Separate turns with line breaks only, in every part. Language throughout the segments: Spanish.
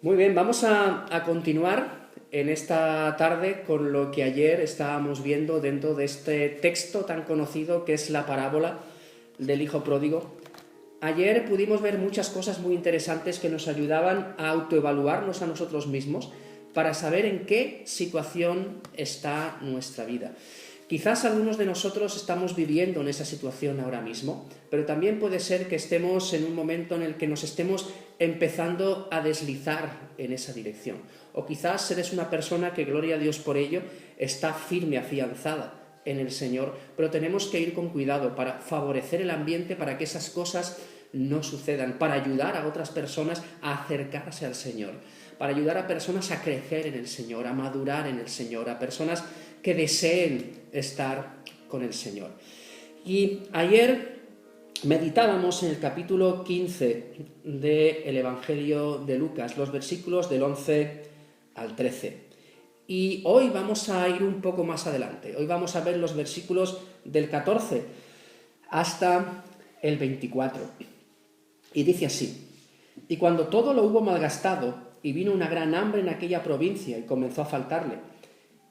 Muy bien, vamos a continuar en esta tarde con lo que ayer estábamos viendo dentro de este texto tan conocido que es la parábola del hijo pródigo. Ayer pudimos ver muchas cosas muy interesantes que nos ayudaban a autoevaluarnos a nosotros mismos para saber en qué situación está nuestra vida. Quizás algunos de nosotros estamos viviendo en esa situación ahora mismo, pero también puede ser que estemos en un momento en el que nos estemos empezando a deslizar en esa dirección. O quizás eres una persona que, gloria a Dios por ello, está firme, afianzada en el Señor, pero tenemos que ir con cuidado para favorecer el ambiente para que esas cosas no sucedan, para ayudar a otras personas a acercarse al Señor, para ayudar a personas a crecer en el Señor, a madurar en el Señor, a personas que deseen estar con el Señor. Y ayer meditábamos en el capítulo 15 del Evangelio de Lucas, los versículos del 11 al 13. Y hoy vamos a ir un poco más adelante. Hoy vamos a ver los versículos del 14 hasta el 24. Y dice así: Y cuando todo lo hubo malgastado, y vino una gran hambre en aquella provincia, y comenzó a faltarle,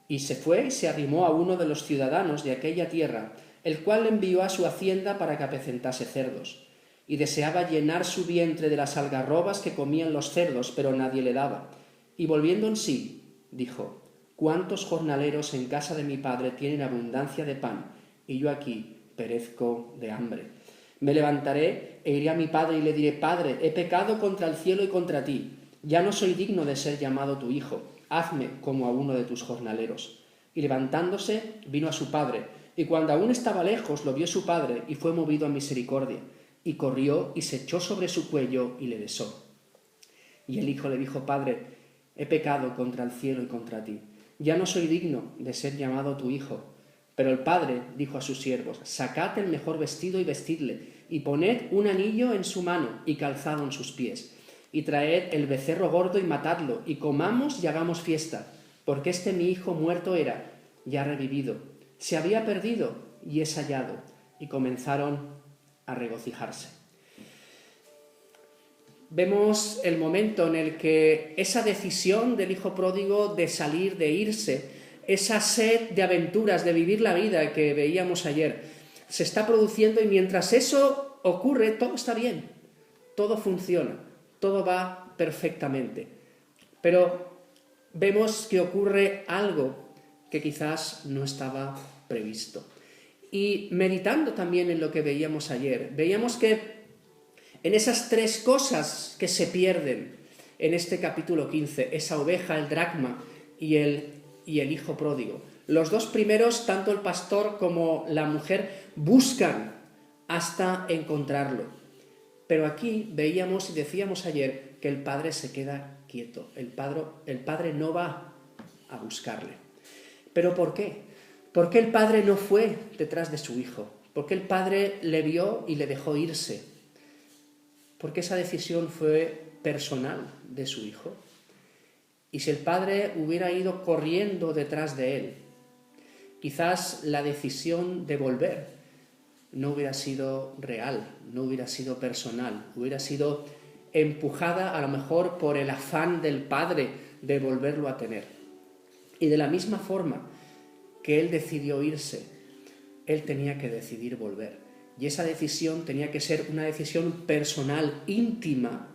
y se fue y se arrimó a uno de los ciudadanos de aquella tierra, el cual le envió a su hacienda para que apacentase cerdos. Y deseaba llenar su vientre de las algarrobas que comían los cerdos, pero nadie le daba. Y volviendo en sí, dijo: ¿Cuántos jornaleros en casa de mi padre tienen abundancia de pan, y yo aquí perezco de hambre? Me levantaré e iré a mi padre y le diré: Padre, he pecado contra el cielo y contra ti. Ya no soy digno de ser llamado tu hijo. Hazme como a uno de tus jornaleros. Y levantándose, vino a su padre, y cuando aún estaba lejos, lo vio su padre, y fue movido a misericordia, y corrió y se echó sobre su cuello y le besó. Y el hijo le dijo: Padre, he pecado contra el cielo y contra ti. Ya no soy digno de ser llamado tu hijo. Pero el padre dijo a sus siervos: Sacad el mejor vestido y vestidle, y poned un anillo en su mano y calzado en sus pies. Y traed el becerro gordo y matadlo, y comamos y hagamos fiesta, porque este mi hijo muerto era, y ha revivido. Se había perdido y es hallado. Y comenzaron a regocijarse. Vemos el momento en el que esa decisión del hijo pródigo de salir, de irse, esa sed de aventuras, de vivir la vida que veíamos ayer, se está produciendo, y mientras eso ocurre, todo está bien, todo funciona, todo va perfectamente. Pero vemos que ocurre algo que quizás no estaba previsto. Y meditando también en lo que veíamos ayer, veíamos que en esas tres cosas que se pierden en este capítulo 15, esa oveja, el dracma y el hijo pródigo, los dos primeros, tanto el pastor como la mujer, buscan hasta encontrarlo. Pero aquí veíamos y decíamos ayer que el padre se queda quieto, el padre no va a buscarle. ¿Pero por qué? ¿Por qué el padre no fue detrás de su hijo? ¿Por qué el padre le vio y le dejó irse? Porque esa decisión fue personal de su hijo. Y si el padre hubiera ido corriendo detrás de él, quizás la decisión de volver no hubiera sido real, no hubiera sido personal, hubiera sido empujada a lo mejor por el afán del padre de volverlo a tener. Y de la misma forma que él decidió irse, él tenía que decidir volver. Y esa decisión tenía que ser una decisión personal, íntima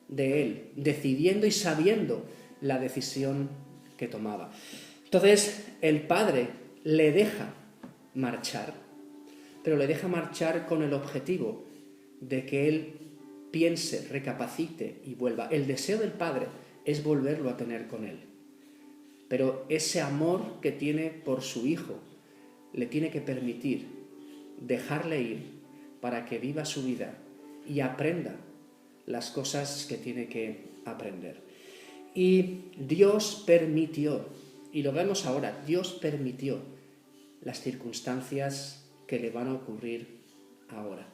de él, decidiendo y sabiendo la decisión que tomaba. Entonces el padre le deja marchar, pero le deja marchar con el objetivo de que él piense, recapacite y vuelva. El deseo del padre es volverlo a tener con él. Pero ese amor que tiene por su hijo le tiene que permitir dejarle ir para que viva su vida y aprenda las cosas que tiene que aprender. Y Dios permitió, y lo vemos ahora, Dios permitió las circunstancias que le van a ocurrir ahora.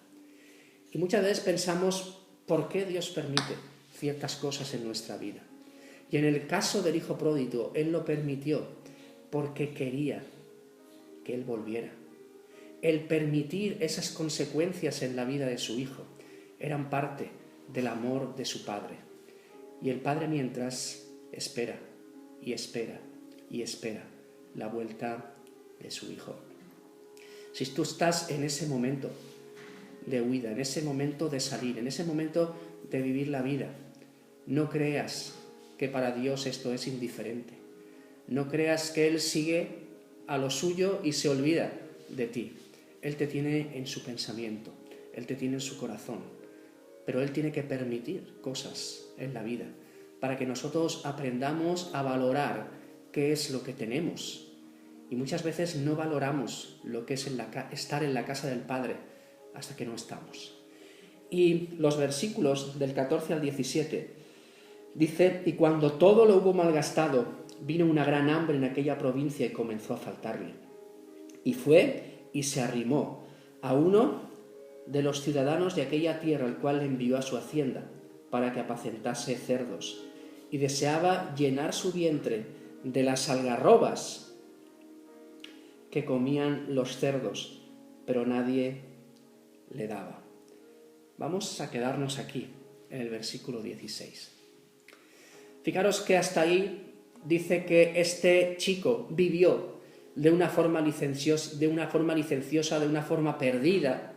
Y muchas veces pensamos, ¿por qué Dios permite ciertas cosas en nuestra vida? Y en el caso del hijo pródigo, Él lo permitió porque quería que Él volviera. El permitir esas consecuencias en la vida de su hijo eran parte del amor de su padre. Y el padre mientras espera y espera y espera la vuelta de su hijo. Si tú estás en ese momento de huida, en ese momento de salir, en ese momento de vivir la vida, no creas que para Dios esto es indiferente. No creas que Él sigue a lo suyo y se olvida de ti. Él te tiene en su pensamiento, Él te tiene en su corazón, pero Él tiene que permitir cosas en la vida para que nosotros aprendamos a valorar qué es lo que tenemos. Y muchas veces no valoramos lo que es estar en la casa del Padre hasta que no estamos. Y los versículos del 14 al 17 dice: y cuando todo lo hubo malgastado, vino una gran hambre en aquella provincia y comenzó a faltarle. Y fue y se arrimó a uno de los ciudadanos de aquella tierra, el cual le envió a su hacienda para que apacentase cerdos, y deseaba llenar su vientre de las algarrobas que comían los cerdos, pero nadie le daba. Vamos a quedarnos aquí, en el versículo 16. Fijaros que hasta ahí dice que este chico vivió de una forma licenciosa, de una forma perdida.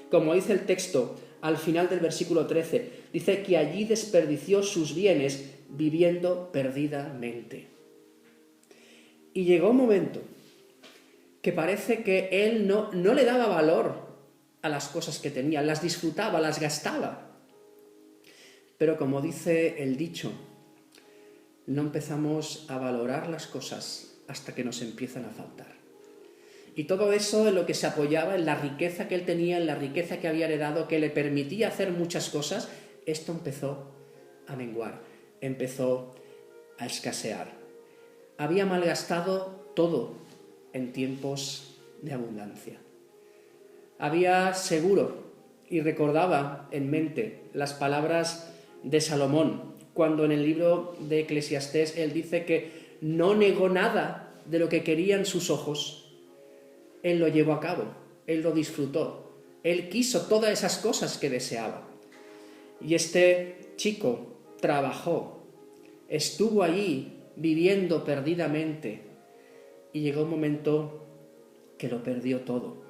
Como dice el texto al final del versículo 13, dice que allí desperdició sus bienes viviendo perdidamente. Y llegó un momento que parece que él no le daba valor a las cosas que tenía, las disfrutaba, las gastaba. Pero como dice el dicho, no empezamos a valorar las cosas hasta que nos empiezan a faltar. Y todo eso en lo que se apoyaba, en la riqueza que él tenía, en la riqueza que había heredado, que le permitía hacer muchas cosas, esto empezó a menguar, empezó a escasear. Había malgastado todo en tiempos de abundancia. Había seguro, y recordaba en mente las palabras de Salomón, cuando en el libro de Eclesiastés él dice que no negó nada de lo que querían sus ojos. Él lo llevó a cabo, él lo disfrutó, él quiso todas esas cosas que deseaba. Y este chico trabajó, estuvo allí viviendo perdidamente y llegó un momento que lo perdió todo.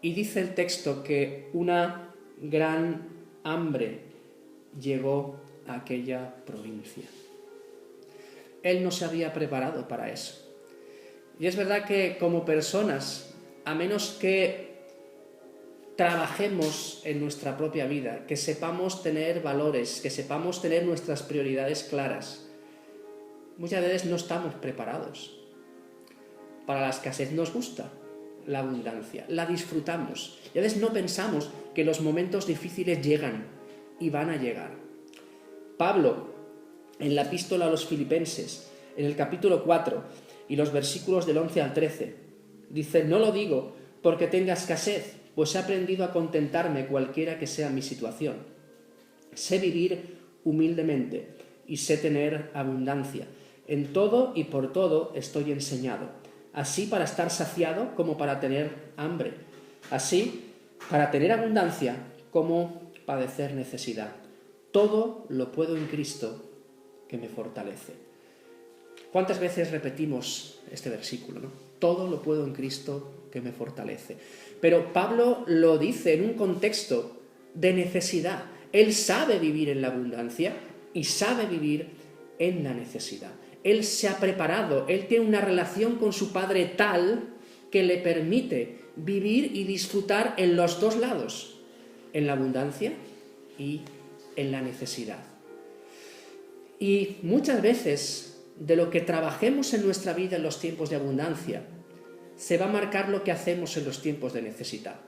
Y dice el texto que una gran hambre llegó a aquella provincia. Él no se había preparado para eso. Y es verdad que como personas, a menos que trabajemos en nuestra propia vida, que sepamos tener valores, que sepamos tener nuestras prioridades claras, muchas veces no estamos preparados. Para la escasez nos gusta la abundancia, la disfrutamos. Y a veces no pensamos que los momentos difíciles llegan y van a llegar. Pablo, en la epístola a los Filipenses, en el capítulo 4 y los versículos del 11 al 13, dice: no lo digo porque tenga escasez, pues he aprendido a contentarme cualquiera que sea mi situación. Sé vivir humildemente y sé tener abundancia. En todo y por todo estoy enseñado, así para estar saciado como para tener hambre, así para tener abundancia como padecer necesidad. Todo lo puedo en Cristo que me fortalece. ¿Cuántas veces repetimos este versículo, no? Todo lo puedo en Cristo que me fortalece. Pero Pablo lo dice en un contexto de necesidad. Él sabe vivir en la abundancia y sabe vivir en la necesidad. Él se ha preparado, él tiene una relación con su Padre tal que le permite vivir y disfrutar en los dos lados, en la abundancia y en la necesidad. Y muchas veces de lo que trabajemos en nuestra vida en los tiempos de abundancia se va a marcar lo que hacemos en los tiempos de necesidad.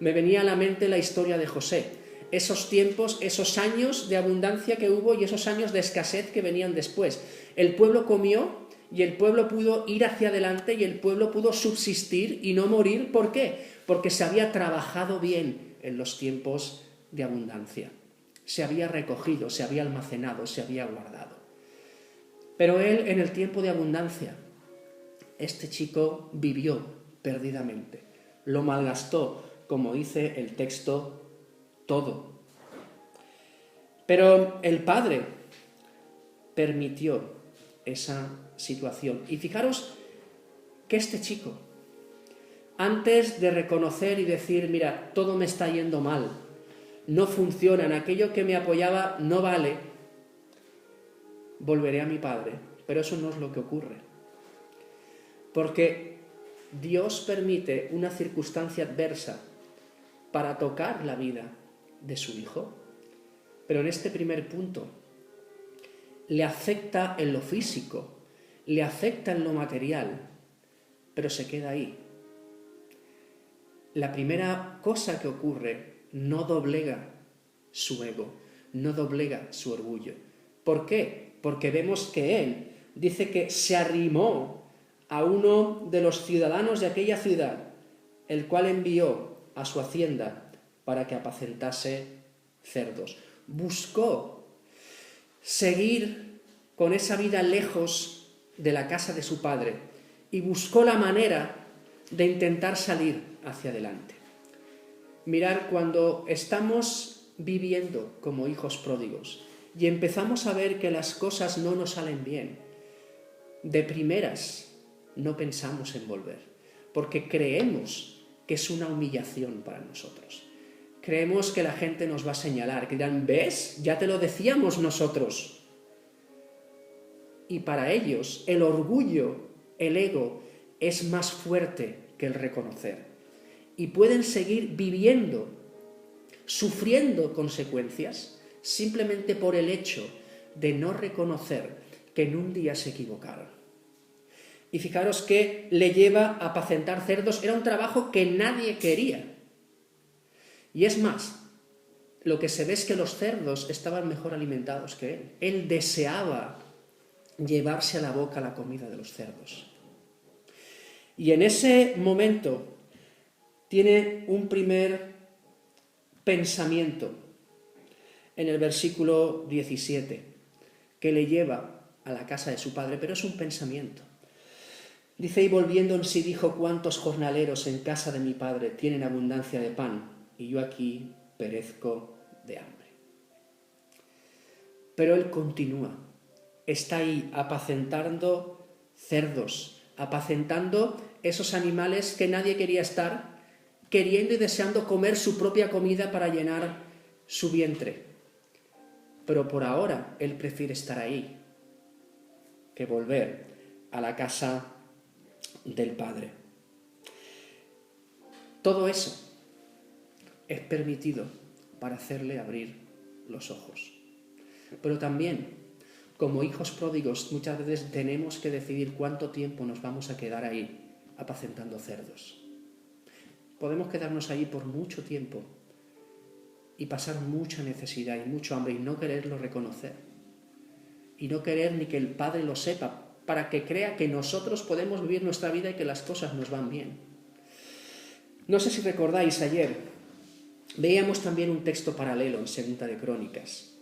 Me venía a la mente la historia de José, esos tiempos, esos años de abundancia que hubo y esos años de escasez que venían después. El pueblo comió y el pueblo pudo ir hacia adelante y el pueblo pudo subsistir y no morir. ¿Por qué? Porque se había trabajado bien en los tiempos de abundancia. Se había recogido, se había almacenado, se había guardado. Pero él, en el tiempo de abundancia, este chico vivió perdidamente. Lo malgastó, como dice el texto, todo. Pero el padre permitió esa situación. Y fijaros que este chico, antes de reconocer y decir, mira, todo me está yendo mal, no funciona, en aquello que me apoyaba no vale, volveré a mi padre. Pero eso no es lo que ocurre. Porque Dios permite una circunstancia adversa para tocar la vida de su hijo. Pero en este primer punto, le afecta en lo físico, le afecta en lo material, pero se queda ahí. La primera cosa que ocurre no doblega su ego, no doblega su orgullo. ¿Por qué? Porque vemos que él dice que se arrimó a uno de los ciudadanos de aquella ciudad, el cual envió a su hacienda para que apacentase cerdos. Buscó seguir con esa vida lejos de la casa de su padre y buscó la manera de intentar salir hacia adelante. Mirar, cuando estamos viviendo como hijos pródigos y empezamos a ver que las cosas no nos salen bien, de primeras no pensamos en volver, porque creemos que es una humillación para nosotros. Creemos que la gente nos va a señalar, que dirán, ¿ves? Ya te lo decíamos nosotros. Y para ellos el orgullo, el ego, es más fuerte que el reconocer. Y pueden seguir viviendo, sufriendo consecuencias, simplemente por el hecho de no reconocer que en un día se equivocaron. Y fijaros que le lleva a apacentar cerdos. Era un trabajo que nadie quería. Y es más, lo que se ve es que los cerdos estaban mejor alimentados que él. Él deseaba llevarse a la boca la comida de los cerdos. Y en ese momento tiene un primer pensamiento en el versículo 17, que le lleva a la casa de su padre, pero es un pensamiento. Dice, y volviendo en sí dijo, ¿cuántos jornaleros en casa de mi padre tienen abundancia de pan? Y yo aquí perezco de hambre. Pero él continúa, está ahí apacentando cerdos, apacentando esos animales que nadie quería estar, queriendo y deseando comer su propia comida para llenar su vientre. Pero por ahora él prefiere estar ahí que volver a la casa del Padre. Todo eso es permitido para hacerle abrir los ojos. Pero también, como hijos pródigos, muchas veces tenemos que decidir cuánto tiempo nos vamos a quedar ahí apacentando cerdos. Podemos quedarnos ahí por mucho tiempo y pasar mucha necesidad y mucho hambre y no quererlo reconocer. Y no querer ni que el Padre lo sepa, para que crea que nosotros podemos vivir nuestra vida y que las cosas nos van bien. No sé si recordáis, ayer veíamos también un texto paralelo en Segunda de Crónicas,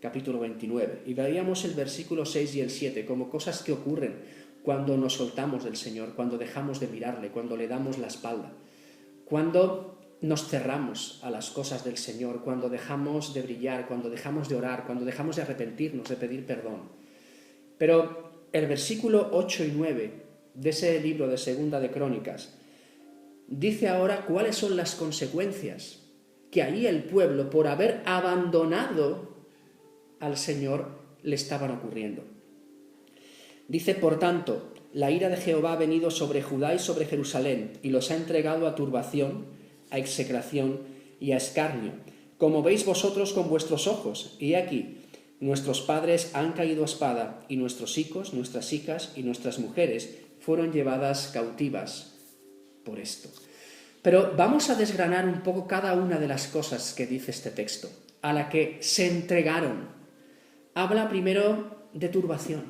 capítulo 29, y veíamos el versículo 6 y el 7 como cosas que ocurren cuando nos soltamos del Señor, cuando dejamos de mirarle, cuando le damos la espalda, cuando nos cerramos a las cosas del Señor, cuando dejamos de brillar, cuando dejamos de orar, cuando dejamos de arrepentirnos, de pedir perdón. Pero el versículo 8 y 9 de ese libro de Segunda de Crónicas dice ahora cuáles son las consecuencias que ahí el pueblo, por haber abandonado al Señor, le estaban ocurriendo. Dice, por tanto, la ira de Jehová ha venido sobre Judá y sobre Jerusalén, y los ha entregado a turbación, a execración y a escarnio, como veis vosotros con vuestros ojos. Y aquí, nuestros padres han caído a espada, y nuestros hijos, nuestras hijas y nuestras mujeres fueron llevadas cautivas por esto. Pero vamos a desgranar un poco cada una de las cosas que dice este texto, a la que se entregaron. Habla primero de turbación,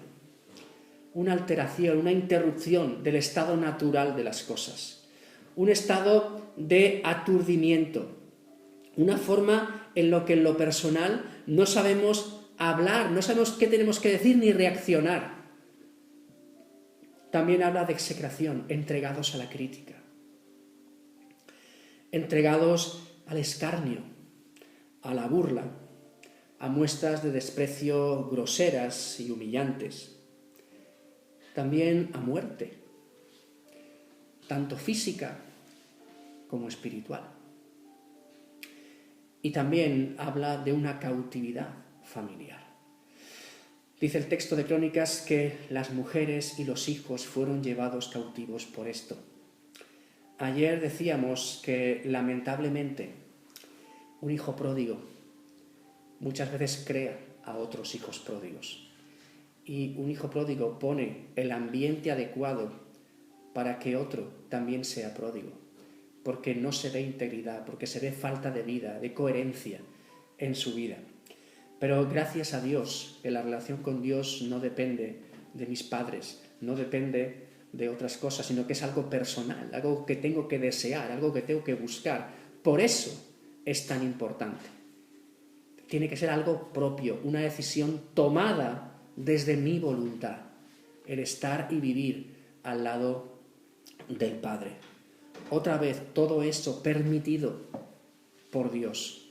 una alteración, una interrupción del estado natural de las cosas, un estado de aturdimiento, una forma en lo que en lo personal no sabemos hablar, no sabemos qué tenemos que decir ni reaccionar. También habla de execración, entregados a la crítica, entregados al escarnio, a la burla, a muestras de desprecio groseras y humillantes, también a muerte, tanto física como espiritual. Y también habla de una cautividad familiar. Dice el texto de Crónicas que las mujeres y los hijos fueron llevados cautivos por esto. Ayer decíamos que lamentablemente un hijo pródigo muchas veces crea a otros hijos pródigos. Y un hijo pródigo pone el ambiente adecuado para que otro también sea pródigo, porque no se ve integridad, porque se ve falta de vida, de coherencia en su vida. Pero gracias a Dios, que la relación con Dios no depende de mis padres, no depende de otras cosas, sino que es algo personal, algo que tengo que desear, algo que tengo que buscar. Por eso es tan importante. Tiene que ser algo propio, una decisión tomada desde mi voluntad, el estar y vivir al lado del Padre. Otra vez, todo eso permitido por Dios,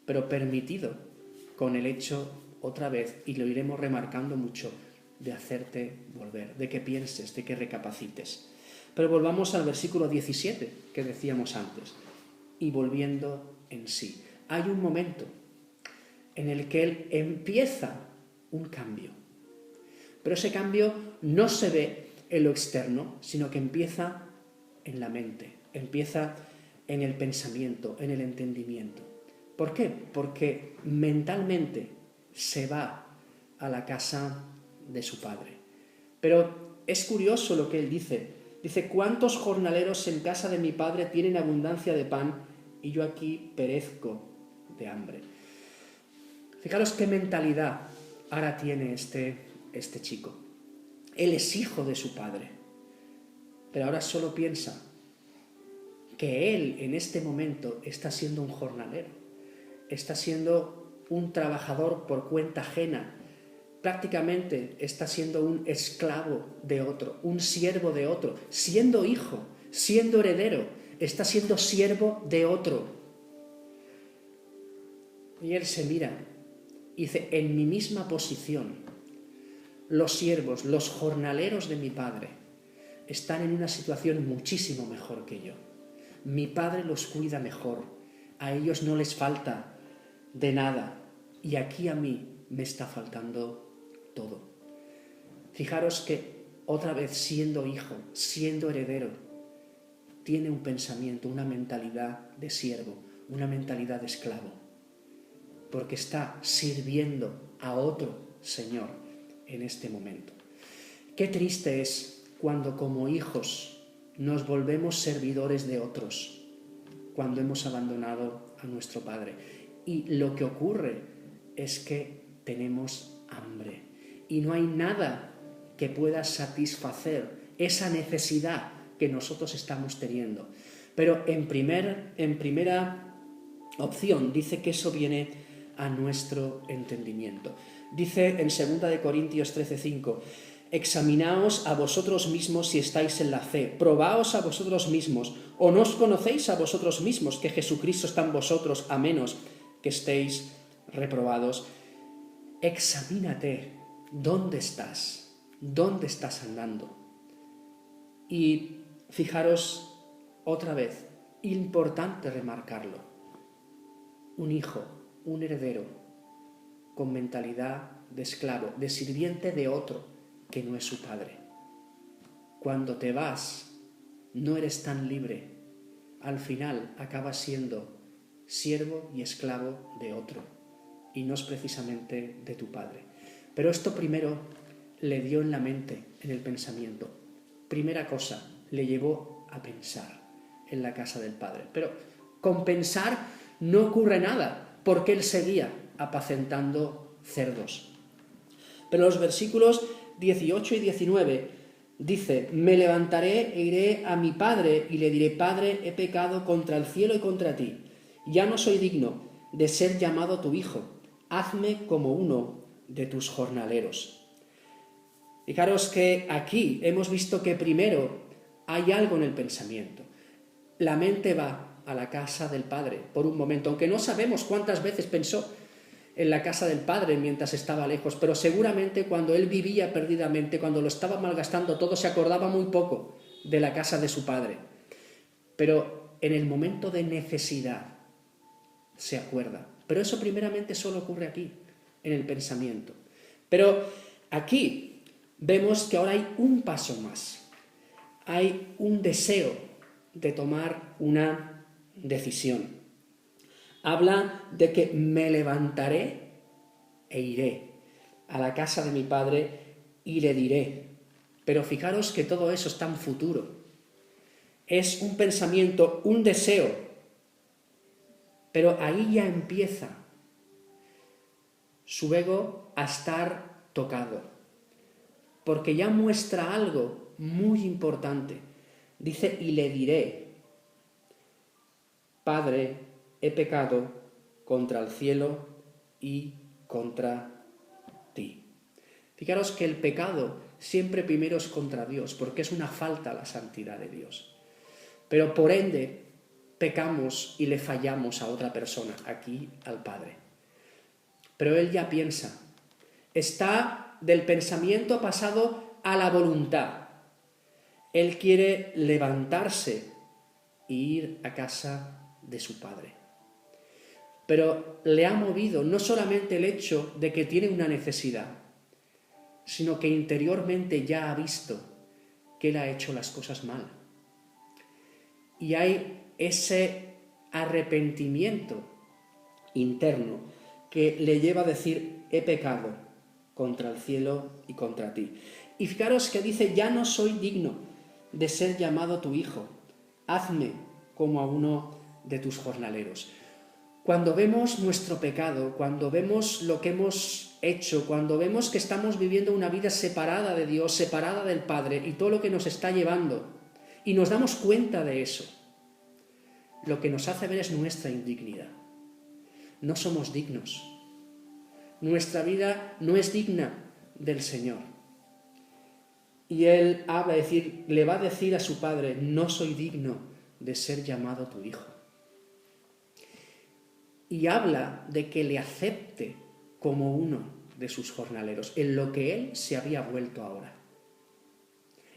pero permitido con el hecho, otra vez, y lo iremos remarcando mucho, de hacerte volver, de que pienses, de que recapacites. Pero volvamos al versículo 17 que decíamos antes, y volviendo en sí. Hay un momento en el que él empieza un cambio, pero ese cambio no se ve en lo externo, sino que empieza en la mente, empieza en el pensamiento, en el entendimiento. ¿Por qué? Porque mentalmente se va a la casa de su padre. Pero es curioso lo que él dice. Dice, ¿cuántos jornaleros en casa de mi padre tienen abundancia de pan y yo aquí perezco de hambre? Fijaros qué mentalidad ahora tiene este chico. Él es hijo de su padre, pero ahora solo piensa que él en este momento está siendo un jornalero, está siendo un trabajador por cuenta ajena, prácticamente está siendo un esclavo de otro, un siervo de otro, siendo hijo, siendo heredero, está siendo siervo de otro. Y él se mira y dice, en mi misma posición, los siervos, los jornaleros de mi padre, están en una situación muchísimo mejor que yo. Mi padre los cuida mejor, a ellos no les falta de nada, y aquí a mí me está faltando todo. Fijaros que otra vez siendo hijo, siendo heredero, tiene un pensamiento, una mentalidad de siervo, una mentalidad de esclavo, porque está sirviendo a otro Señor en este momento. Qué triste es cuando como hijos nos volvemos servidores de otros, cuando hemos abandonado a nuestro Padre. Y lo que ocurre es que tenemos hambre y no hay nada que pueda satisfacer esa necesidad que nosotros estamos teniendo. Pero en primera opción dice que eso viene a nuestro entendimiento. Dice en 2 Corintios 13:5, examinaos a vosotros mismos si estáis en la fe, probaos a vosotros mismos, o no os conocéis a vosotros mismos que Jesucristo está en vosotros, a menos que estéis reprobados. Examínate, ¿dónde estás? ¿Dónde estás andando? Y fijaros otra vez, importante remarcarlo, un hijo, un heredero, con mentalidad de esclavo, de sirviente de otro que no es su padre. Cuando te vas, no eres tan libre. Al final acabas siendo siervo y esclavo de otro, y no es precisamente de tu padre. Pero esto primero le dio en la mente, en el pensamiento. Primera cosa, le llevó a pensar en la casa del padre. Pero con pensar no ocurre nada, porque él seguía apacentando cerdos. Pero los versículos 18 y 19 dice, me levantaré e iré a mi padre y le diré, Padre, he pecado contra el cielo y contra ti. Ya no soy digno de ser llamado tu hijo. Hazme como uno de tus jornaleros. Fijaros que aquí hemos visto que primero hay algo en el pensamiento. La mente va a la casa del Padre por un momento, aunque no sabemos cuántas veces pensó en la casa del Padre mientras estaba lejos, pero seguramente cuando él vivía perdidamente, cuando lo estaba malgastando todo, se acordaba muy poco de la casa de su Padre. Pero en el momento de necesidad se acuerda. Pero eso primeramente solo ocurre aquí, en el pensamiento. Pero aquí vemos que ahora hay un paso más. Hay un deseo de tomar una decisión. Habla de que me levantaré e iré a la casa de mi Padre y le diré. Pero fijaros que todo eso está en futuro. Es un pensamiento, un deseo. Pero ahí ya empieza su ego a estar tocado. Porque ya muestra algo muy importante. Dice, y le diré, Padre, he pecado contra el cielo y contra ti. Fijaros que el pecado siempre primero es contra Dios, porque es una falta a la santidad de Dios. Pero por ende, pecamos y le fallamos a otra persona, aquí al Padre. Pero él ya piensa, está del pensamiento pasado a la voluntad. Él quiere levantarse e ir a casa de su Padre. Pero le ha movido no solamente el hecho de que tiene una necesidad, sino que interiormente ya ha visto que él ha hecho las cosas mal. Y hay ese arrepentimiento interno que le lleva a decir, he pecado contra el cielo y contra ti. Y fijaros que dice, ya no soy digno de ser llamado tu hijo, hazme como a uno de tus jornaleros. Cuando vemos nuestro pecado, cuando vemos lo que hemos hecho, cuando vemos que estamos viviendo una vida separada de Dios, separada del Padre y todo lo que nos está llevando, y nos damos cuenta de eso, lo que nos hace ver es nuestra indignidad. No somos dignos. Nuestra vida no es digna del Señor. Y él le va a decir a su Padre, no soy digno de ser llamado tu hijo. Y habla de que le acepte como uno de sus jornaleros, en lo que él se había vuelto ahora.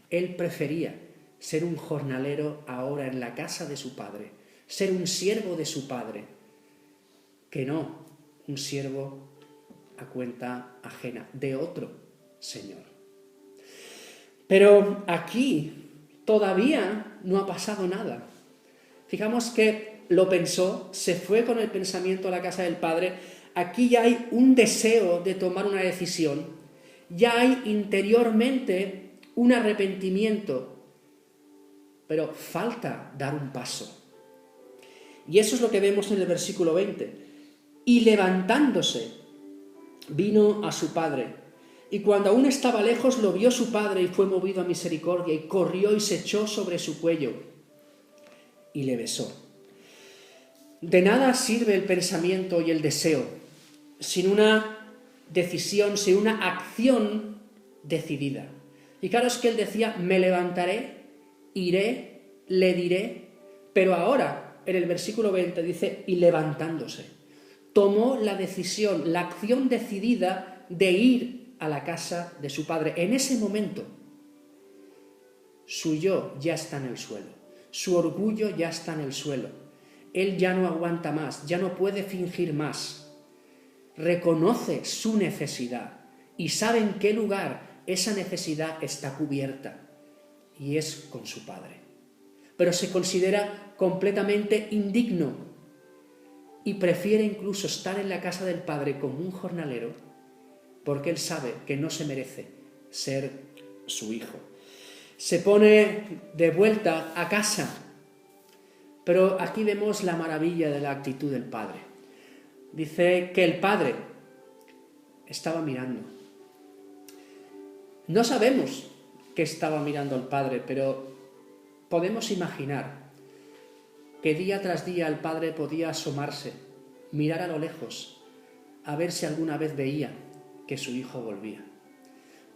Él prefería ser un jornalero ahora en la casa de su Padre, ser un siervo de su Padre, que no un siervo a cuenta ajena de otro Señor. Pero aquí todavía no ha pasado nada. Fijamos que lo pensó, se fue con el pensamiento a la casa del Padre. Aquí ya hay un deseo de tomar una decisión, ya hay interiormente un arrepentimiento, pero falta dar un paso. Y eso es lo que vemos en el versículo 20. Y levantándose, vino a su padre. Y cuando aún estaba lejos, lo vio su padre y fue movido a misericordia, y corrió y se echó sobre su cuello y le besó. De nada sirve el pensamiento y el deseo sin una decisión, sin una acción decidida. Fijaros que él decía, me levantaré, iré, le diré, pero ahora en el versículo 20 dice, y levantándose, tomó la decisión, la acción decidida de ir a la casa de su padre. En ese momento, su yo ya está en el suelo, su orgullo ya está en el suelo. Él ya no aguanta más, ya no puede fingir más. Reconoce su necesidad y sabe en qué lugar esa necesidad está cubierta, y es con su padre. Pero se considera completamente indigno y prefiere incluso estar en la casa del Padre como un jornalero, porque él sabe que no se merece ser su hijo. Se pone de vuelta a casa, pero aquí vemos la maravilla de la actitud del Padre. Dice que el Padre estaba mirando. No sabemos qué estaba mirando el Padre, pero podemos imaginar que día tras día el Padre podía asomarse, mirar a lo lejos, a ver si alguna vez veía que su hijo volvía,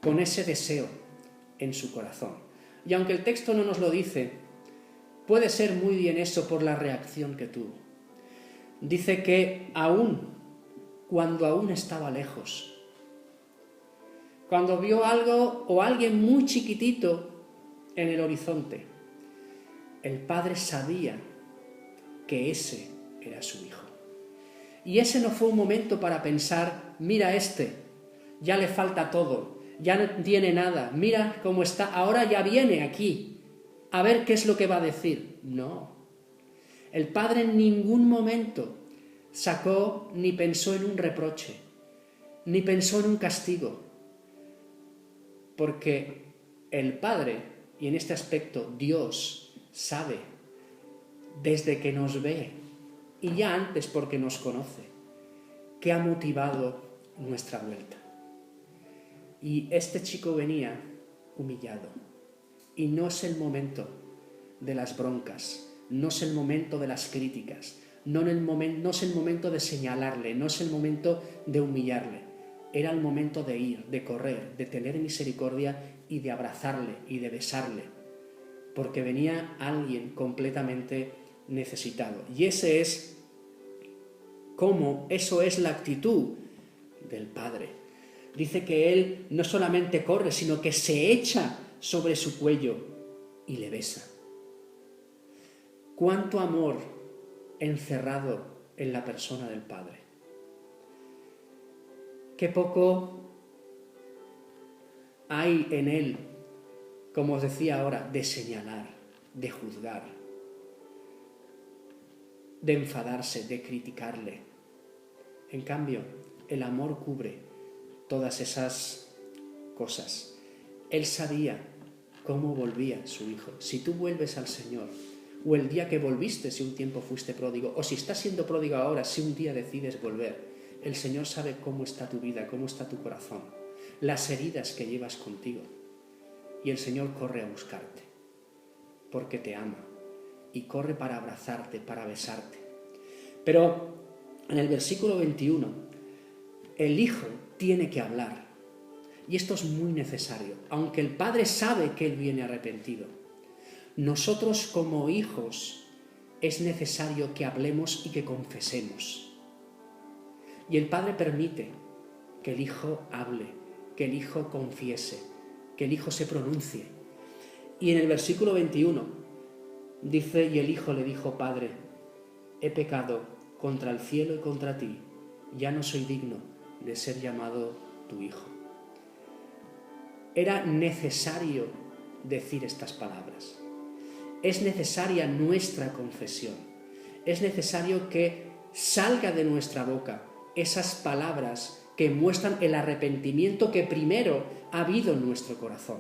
con ese deseo en su corazón. Y aunque el texto no nos lo dice, puede ser muy bien eso por la reacción que tuvo. Dice que aún cuando aún estaba lejos. Cuando vio algo o alguien muy chiquitito en el horizonte, el Padre sabía que ese era su hijo. Y ese no fue un momento para pensar, mira ya le falta todo, ya no tiene nada, mira cómo está, ahora ya viene aquí, a ver qué es lo que va a decir. No. El Padre en ningún momento sacó ni pensó en un reproche, ni pensó en un castigo, porque el Padre, y en este aspecto Dios, sabe, desde que nos ve, y ya antes porque nos conoce, que ha motivado nuestra vuelta. Y este chico venía humillado, y no es el momento de las broncas, no es el momento de las críticas, no es el momento de señalarle, no es el momento de humillarle. Era el momento de ir, de correr, de tener misericordia y de abrazarle y de besarle, porque venía alguien completamente necesitado. Y eso es la actitud del Padre. Dice que Él no solamente corre, sino que se echa sobre su cuello y le besa. ¿Cuánto amor encerrado en la persona del Padre? Qué poco hay en Él, como os decía ahora, de señalar, de juzgar, de enfadarse, de criticarle. En cambio, el amor cubre todas esas cosas. Él sabía cómo volvía su hijo. Si tú vuelves al Señor, o el día que volviste, si un tiempo fuiste pródigo, o si estás siendo pródigo ahora, si un día decides volver, el Señor sabe cómo está tu vida, cómo está tu corazón, las heridas que llevas contigo. Y el Señor corre a buscarte, porque te ama, y corre para abrazarte, para besarte. Pero en el versículo 21, el Hijo tiene que hablar. Y esto es muy necesario, aunque el Padre sabe que Él viene arrepentido. Nosotros como hijos es necesario que hablemos y que confesemos. Y el Padre permite que el Hijo hable, que el Hijo confiese, que el Hijo se pronuncie. Y en el versículo 21 dice, y el Hijo le dijo, Padre, he pecado contra el cielo y contra ti, ya no soy digno de ser llamado tu Hijo. Era necesario decir estas palabras. Es necesaria nuestra confesión. Es necesario que salga de nuestra boca esas palabras que muestran el arrepentimiento que primero ha habido en nuestro corazón.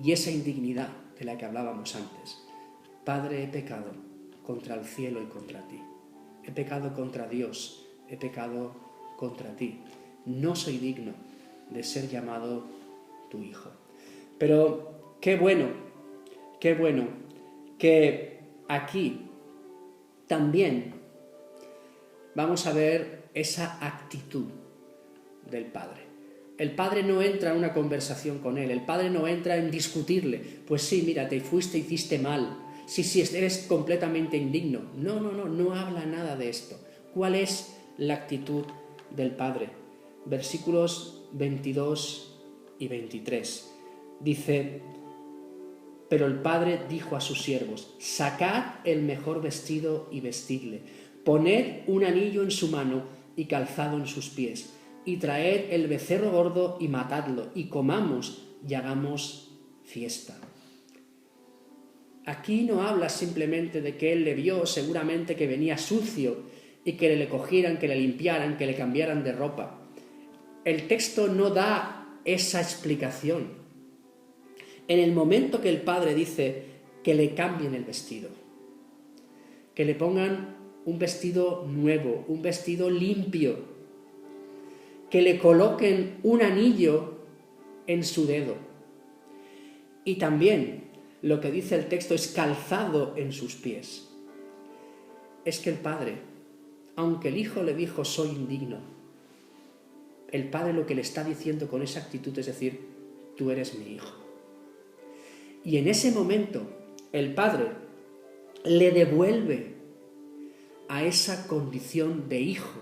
Y esa indignidad de la que hablábamos antes. Padre, he pecado contra el cielo y contra ti. He pecado contra Dios, he pecado contra ti. No soy digno de ser llamado tu hijo. Pero qué bueno que aquí también vamos a ver esa actitud del Padre. El Padre no entra en una conversación con él, el Padre no entra en discutirle. Pues sí, mira, te fuiste, hiciste mal. Sí, eres completamente indigno. No habla nada de esto. ¿Cuál es la actitud del Padre? Versículos 22 y 23. Dice, pero el Padre dijo a sus siervos, sacad el mejor vestido y vestidle, poned un anillo en su mano y calzado en sus pies, y traed el becerro gordo y matadlo, y comamos y hagamos fiesta. Aquí no habla simplemente de que él le vio seguramente que venía sucio y que le cogieran, que le limpiaran, que le cambiaran de ropa. El texto no da esa explicación. En el momento que el Padre dice que le cambien el vestido, que le pongan un vestido nuevo, un vestido limpio, que le coloquen un anillo en su dedo. Y también lo que dice el texto es calzado en sus pies. Es que el Padre, aunque el Hijo le dijo soy indigno, el Padre lo que le está diciendo con esa actitud es decir, tú eres mi Hijo. Y en ese momento el Padre le devuelve a esa condición de Hijo,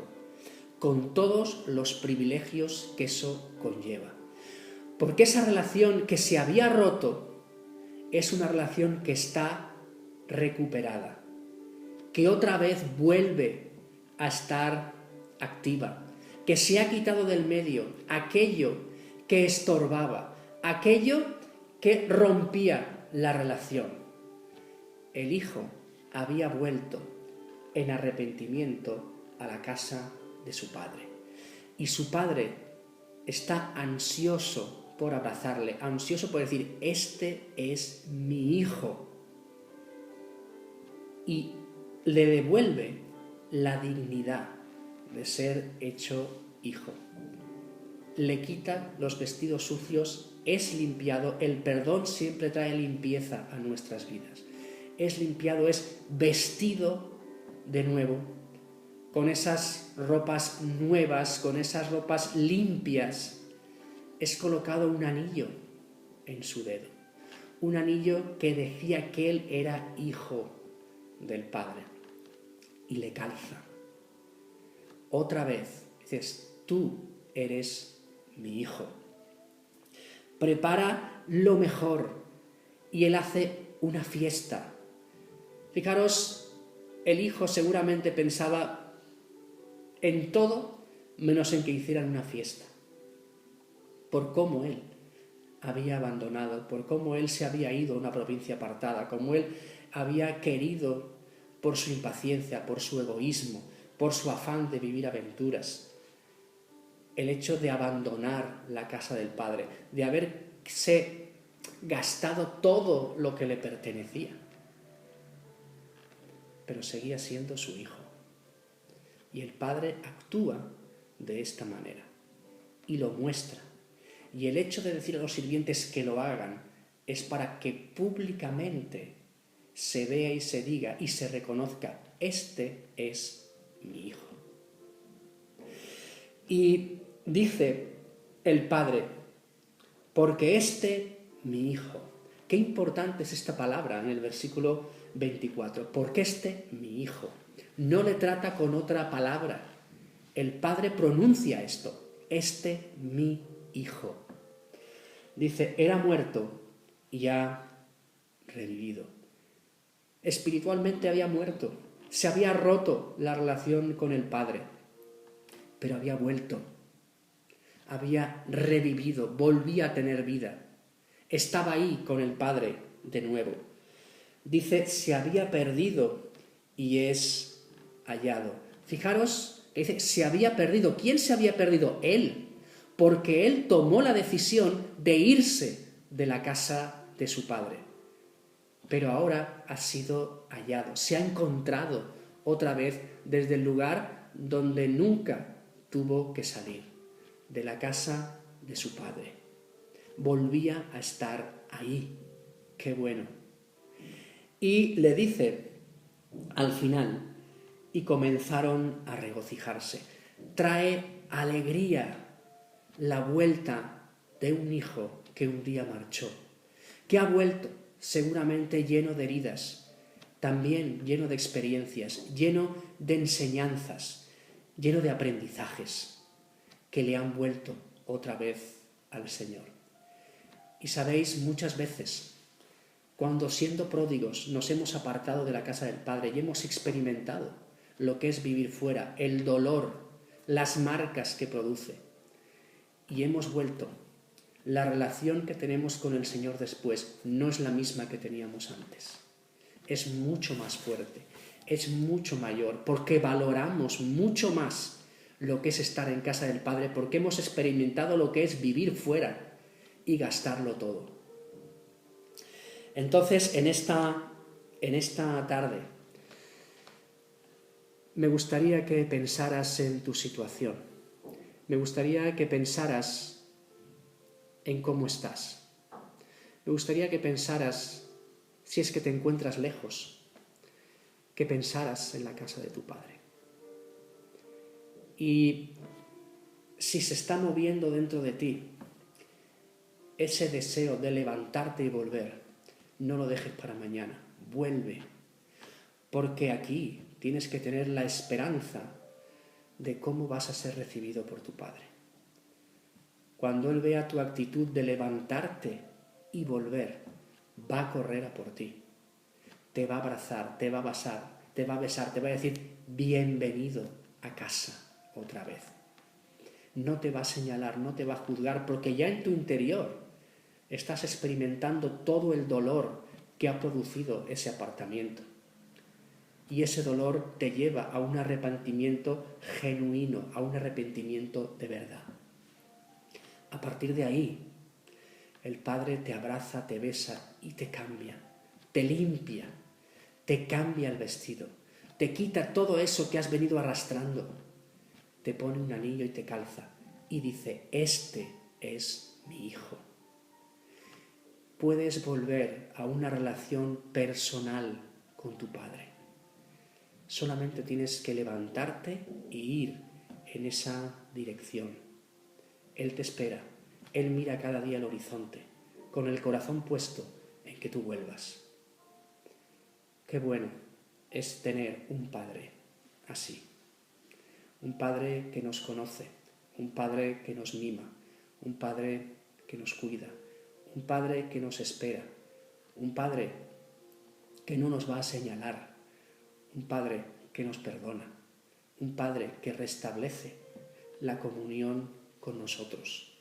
con todos los privilegios que eso conlleva. Porque esa relación que se había roto es una relación que está recuperada, que otra vez vuelve a estar activa, que se ha quitado del medio aquello que estorbaba, aquello que rompía la relación. El hijo había vuelto en arrepentimiento a la casa de su padre. Y su padre está ansioso por abrazarle, ansioso por decir, este es mi hijo. Y le devuelve la dignidad de ser hecho hijo. Le quita los vestidos sucios, es limpiado. El perdón siempre trae limpieza a nuestras vidas. Es limpiado, es vestido de nuevo, con esas ropas nuevas, con esas ropas limpias. Es colocado un anillo en su dedo, un anillo que decía que él era hijo del Padre, y le calza. Otra vez dices, tú eres mi hijo. Prepara lo mejor y él hace una fiesta. Fijaros, el hijo seguramente pensaba en todo menos en que hicieran una fiesta, por cómo él había abandonado, por cómo él se había ido a una provincia apartada, cómo él había querido, por su impaciencia, por su egoísmo, por su afán de vivir aventuras, el hecho de abandonar la casa del Padre, de haberse gastado todo lo que le pertenecía, pero seguía siendo su hijo. Y el Padre actúa de esta manera y lo muestra. Y el hecho de decir a los sirvientes que lo hagan es para que públicamente se vea y se diga y se reconozca, este es mi hijo. Y dice el Padre, porque este mi hijo. Qué importante es esta palabra en el versículo 24, porque este mi hijo. No le trata con otra palabra. El Padre pronuncia esto, este mi hijo. Dice, era muerto y ha revivido. Espiritualmente había muerto, se había roto la relación con el Padre, pero había vuelto, había revivido, volvía a tener vida, estaba ahí con el Padre de nuevo. Dice, se había perdido y es hallado. Fijaros que dice, se había perdido. ¿Quién se había perdido? Él, porque él tomó la decisión de irse de la casa de su Padre. Pero ahora ha sido hallado, se ha encontrado otra vez desde el lugar donde nunca tuvo que salir, de la casa de su Padre. Volvía a estar ahí. ¡Qué bueno! Y le dice al final, y comenzaron a regocijarse. Trae alegría la vuelta de un hijo que un día marchó, que ha vuelto seguramente lleno de heridas, también lleno de experiencias, lleno de enseñanzas, lleno de aprendizajes que le han vuelto otra vez al Señor. Y sabéis, muchas veces, cuando siendo pródigos nos hemos apartado de la casa del Padre y hemos experimentado lo que es vivir fuera, el dolor, las marcas que produce, y hemos vuelto, la relación que tenemos con el Señor después no es la misma que teníamos antes. Es mucho más fuerte, es mucho mayor, porque valoramos mucho más lo que es estar en casa del Padre, porque hemos experimentado lo que es vivir fuera y gastarlo todo. Entonces, en esta tarde, me gustaría que pensaras en tu situación. Me gustaría que pensaras en cómo estás. Me gustaría que pensaras, si es que te encuentras lejos, que pensaras en la casa de tu Padre. Y si se está moviendo dentro de ti ese deseo de levantarte y volver, no lo dejes para mañana, vuelve, porque aquí tienes que tener la esperanza de cómo vas a ser recibido por tu Padre. Cuando Él vea tu actitud de levantarte y volver, va a correr a por ti. Te va a abrazar, te va a besar, te va a decir, bienvenido a casa otra vez. No te va a señalar, no te va a juzgar, porque ya en tu interior estás experimentando todo el dolor que ha producido ese apartamiento. Y ese dolor te lleva a un arrepentimiento genuino, a un arrepentimiento de verdad. A partir de ahí, el Padre te abraza, te besa y te cambia, te limpia, te cambia el vestido, te quita todo eso que has venido arrastrando, te pone un anillo y te calza y dice, este es mi hijo. Puedes volver a una relación personal con tu Padre. Solamente tienes que levantarte y ir en esa dirección. Él te espera, Él mira cada día al horizonte, con el corazón puesto en que tú vuelvas. Qué bueno es tener un Padre así. Un Padre que nos conoce, un Padre que nos mima, un Padre que nos cuida, un Padre que nos espera, un Padre que no nos va a señalar, un Padre que nos perdona, un Padre que restablece la comunión con nosotros,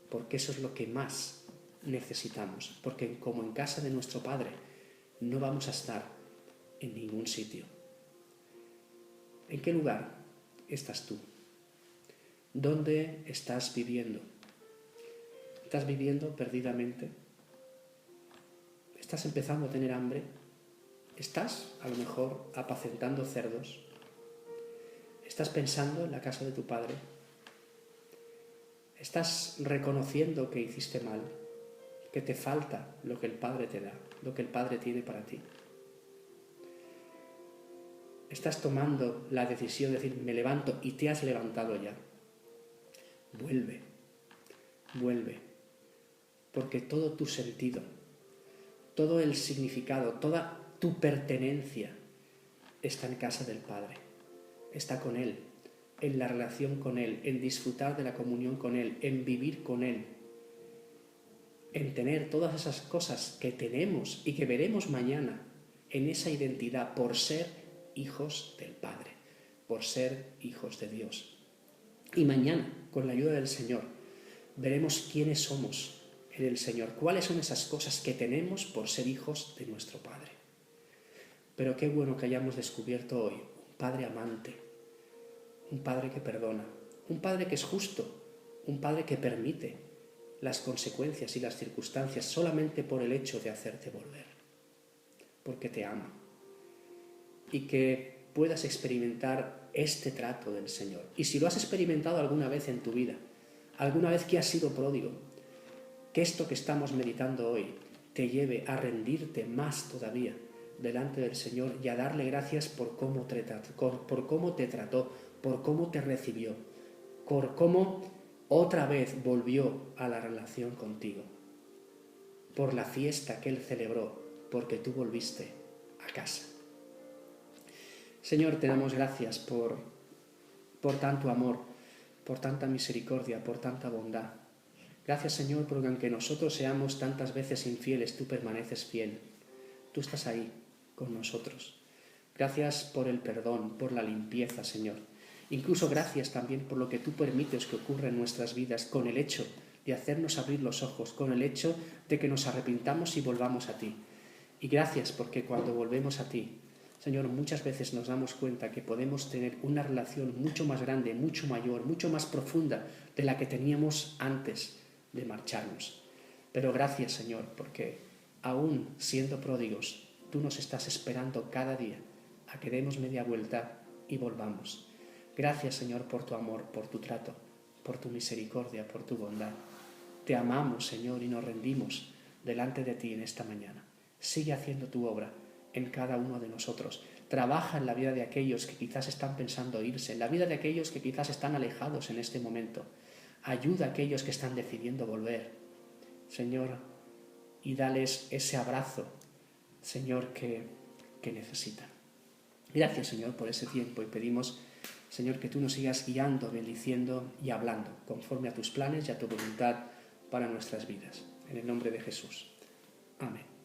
porque eso es lo que más necesitamos, porque como en casa de nuestro Padre no vamos a estar en ningún sitio. ¿En qué lugar estás tú? ¿Dónde estás viviendo? ¿Estás viviendo perdidamente? ¿Estás empezando a tener hambre? ¿Estás, a lo mejor, apacentando cerdos? ¿Estás pensando en la casa de tu Padre? ¿Estás reconociendo que hiciste mal? ¿Que te falta lo que el Padre te da, lo que el Padre tiene para ti? ¿Estás tomando la decisión de decir, me levanto, y te has levantado ya? Vuelve, vuelve, porque todo tu sentido, todo el significado, toda tu pertenencia está en casa del Padre, está con Él, en la relación con Él, en disfrutar de la comunión con Él, en vivir con Él, en tener todas esas cosas que tenemos y que veremos mañana, en esa identidad por ser hijos del Padre, por ser hijos de Dios. Y mañana, con la ayuda del Señor, veremos quiénes somos en el Señor, cuáles son esas cosas que tenemos por ser hijos de nuestro Padre. Pero qué bueno que hayamos descubierto hoy un Padre amante, un Padre que perdona, un Padre que es justo, un Padre que permite las consecuencias y las circunstancias solamente por el hecho de hacerte volver, porque te ama. Y que puedas experimentar este trato del Señor. Y si lo has experimentado alguna vez en tu vida, alguna vez que has sido pródigo, que esto que estamos meditando hoy te lleve a rendirte más todavía delante del Señor y a darle gracias por cómo te trató, por cómo te recibió, por cómo otra vez volvió a la relación contigo, por la fiesta que Él celebró, porque tú volviste a casa. Señor, te damos gracias por tanto amor, por tanta misericordia, por tanta bondad. Gracias, Señor, porque aunque nosotros seamos tantas veces infieles, tú permaneces fiel. Tú estás ahí con nosotros. Gracias por el perdón, por la limpieza, Señor. Incluso gracias también por lo que tú permites que ocurra en nuestras vidas, con el hecho de hacernos abrir los ojos, con el hecho de que nos arrepintamos y volvamos a ti. Y gracias porque cuando volvemos a ti, Señor, muchas veces nos damos cuenta que podemos tener una relación mucho más grande, mucho mayor, mucho más profunda de la que teníamos antes de marcharnos. Pero gracias, Señor, porque aún siendo pródigos, tú nos estás esperando cada día a que demos media vuelta y volvamos. Gracias, Señor, por tu amor, por tu trato, por tu misericordia, por tu bondad. Te amamos, Señor, y nos rendimos delante de ti en esta mañana. Sigue haciendo tu obra en cada uno de nosotros. Trabaja en la vida de aquellos que quizás están pensando irse, en la vida de aquellos que quizás están alejados en este momento. Ayuda a aquellos que están decidiendo volver, Señor, y dales ese abrazo, Señor, que necesitan. Gracias, Señor, por ese tiempo y pedimos Señor, que tú nos sigas guiando, bendiciendo y hablando conforme a tus planes y a tu voluntad para nuestras vidas. En el nombre de Jesús. Amén.